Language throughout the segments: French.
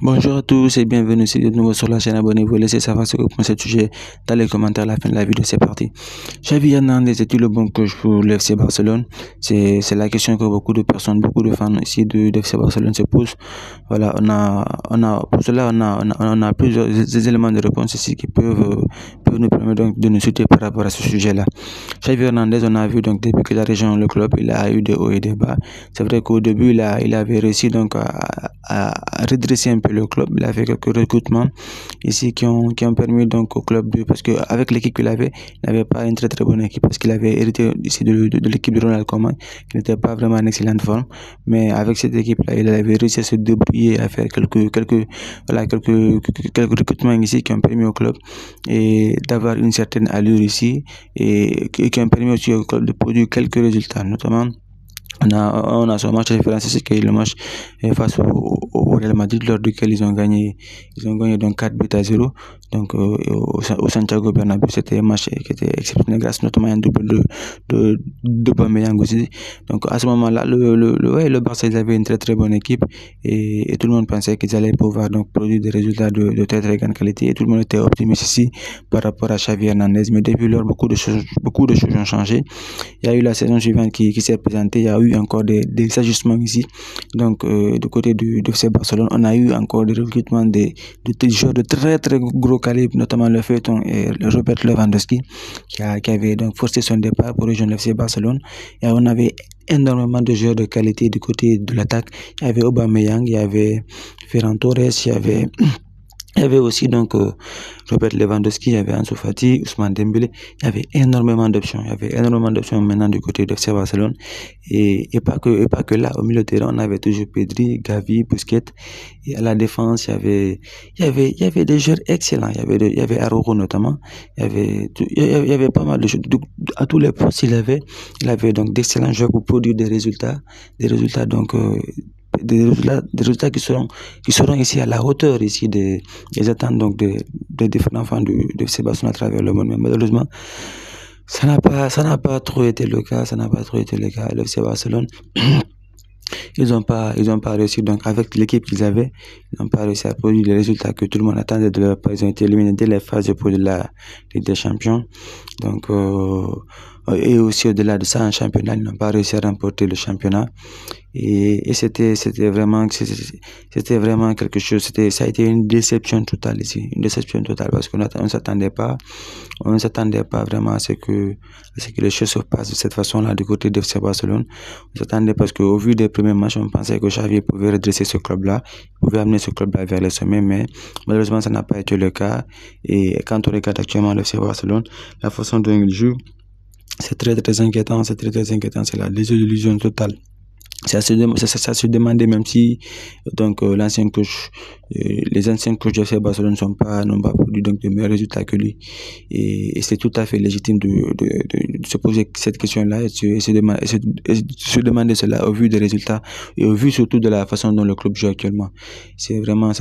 Bonjour à tous et bienvenue ici de nouveau sur la chaîne. Abonnez-vous, laissez savoir ce que vous pensez du sujet dans les commentaires à la fin de la vidéo. C'est parti. Xavi Hernandez est-il le bon coach pour le FC Barcelone? C'est la question que beaucoup de personnes, beaucoup de fans ici de FC Barcelone se posent. Voilà, pour cela on a plusieurs éléments de réponse ici qui peuvent nous permettre donc de nous soutenir par rapport à ce sujet-là. Xavi Hernandez, on a vu donc depuis qu'il a rejoint le club, il a eu des hauts et des bas. C'est vrai qu'au début il avait réussi donc à redresser un peu le club. Il a fait quelques recrutements ici qui ont permis donc au club parce que avec l'équipe qu'il avait, il n'avait pas une très très bonne équipe parce qu'il avait hérité ici de l'équipe de Ronald Koeman qui n'était pas vraiment en excellente forme. Mais avec cette équipe-là, il avait réussi à se débrouiller, à faire quelques recrutements ici qui ont permis au club et d'avoir une certaine allure ici et qui ont permis aussi au club de produire quelques résultats, notamment. On a son match de référence ici qui est le match face au Real Madrid lors duquel ils ont gagné donc 4 buts à 0 donc au Santiago Bernabéu. C'était un match qui était exceptionnel grâce notamment à un double de Aubameyang aussi. Donc à ce moment-là le Barça, ils avaient une très très bonne équipe et tout le monde pensait qu'ils allaient pouvoir donc produire des résultats de très très grande qualité et tout le monde était optimiste ici par rapport à Xavi Hernandez. Mais depuis lors, beaucoup de choses ont changé. Il y a eu la saison suivante qui s'est présentée. Il y a eu encore des ajustements ici. Donc, du côté du FC Barcelone, on a eu encore des recrutements de joueurs de très très gros calibre, notamment le feuilleton et le Robert Lewandowski, qui avait donc forcé son départ pour rejoindre le FC Barcelone. Et on avait énormément de joueurs de qualité du côté de l'attaque. Il y avait Aubameyang, il y avait Ferran Torres, il y avait aussi donc Robert Lewandowski, il y avait Ansu Fati, Ousmane Dembélé. Il y avait énormément d'options. Il y avait énormément d'options maintenant du côté de FC Barcelone. Et pas que là, au milieu de terrain, on avait toujours Pedri, Gavi, Busquets. Et à la défense, il y avait des joueurs excellents. Il y avait Araujo notamment. Il y avait pas mal de choses. À tous les postes, il avait donc d'excellents joueurs pour produire des résultats donc des résultats qui seront ici à la hauteur ici des attentes donc des différents fans de FC Barcelone à travers le monde. Mais malheureusement, ça n'a pas trop été le cas. Le FC Barcelone, ils ont pas réussi. Donc avec l'équipe qu'ils avaient, ils n'ont pas réussi à produire les résultats que tout le monde attendait de leur part. Ils ont été éliminés dès les phases de la Ligue des Champions. Donc et aussi au-delà de ça, en championnat, ils n'ont pas réussi à remporter le championnat. Et c'était vraiment quelque chose. Ça a été une déception totale ici, parce qu'on ne s'attendait pas vraiment à ce que les choses se passent de cette façon-là du côté de FC Barcelone. On s'attendait parce qu'au vu des premiers matchs, on pensait que Xavi pouvait redresser ce club-là, pouvait amener ce club-là vers le sommet, mais malheureusement, ça n'a pas été le cas. Et quand on regarde actuellement le FC Barcelone, la façon dont il joue, c'est très très inquiétant, c'est la désillusion totale. Ça se demandait même si donc les anciens coachs de FC Barcelone n'ont pas produit donc de meilleurs résultats que lui et c'est tout à fait légitime de se poser cette question-là et se demander cela au vu des résultats et au vu surtout de la façon dont le club joue actuellement. C'est vraiment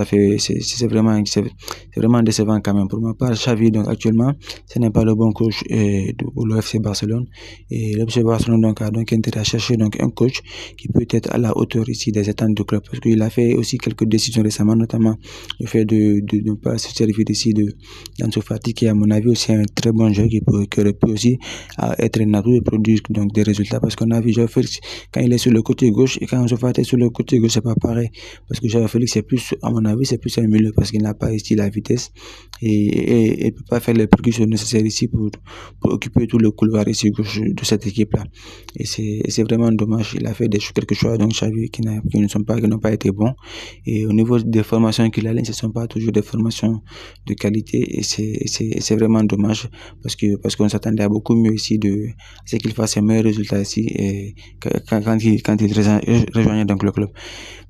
décevant quand même pour ma part. Xavi donc actuellement, ce n'est pas le bon coach pour le FC Barcelone et le FC Barcelone donc a donc intérêt à chercher donc un coach qui peut être à la hauteur ici des attentes du club, parce qu'il a fait aussi quelques décisions récemment, notamment le fait de ne pas se servir ici d'Ansu Fati, qui à mon avis aussi un très bon joueur qui aurait pu aussi être un atout et produire donc des résultats, parce qu'on a vu Joao Félix quand il est sur le côté gauche et quand Ansu Fati est sur le côté gauche, c'est pas pareil, parce que Joao Félix c'est plus, à mon avis, c'est plus un milieu parce qu'il n'a pas ici la vitesse et il peut pas faire les percussions nécessaires ici pour occuper tout le couloir ici gauche de cette équipe-là, et c'est vraiment dommage. Il a fait quelques choix donc Xavi qui n'ont pas été bons, et au niveau des formations qu'il a, ce ne sont pas toujours des formations de qualité, et c'est vraiment dommage parce qu'on s'attendait à beaucoup mieux ici à ce qu'il fasse un meilleur résultat ici et quand il rejoignait donc le club.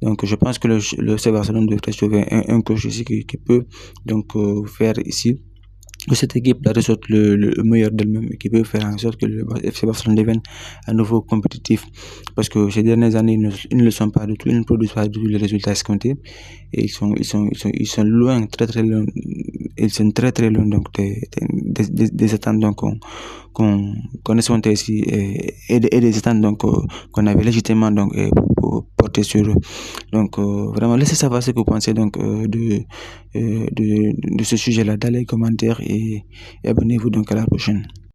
Donc je pense que le FC Barcelone devrait trouver un coach ici qui peut donc faire ici que cette équipe-là ressorte le meilleur d'elle-même et qui peut faire en sorte que le FC Barcelone devienne à nouveau compétitif, parce que ces dernières années ils ne le sont pas du tout, ils ne produisent pas du tout les résultats escomptés et ils sont loin, très très loin, ils sont très très loin donc des attentes donc qu'on escomptait ici et des attentes donc qu'on avait légitimement donc porter sur eux. Donc, vraiment, laissez savoir ce que vous pensez donc de ce sujet-là dans les commentaires et abonnez-vous donc à la prochaine.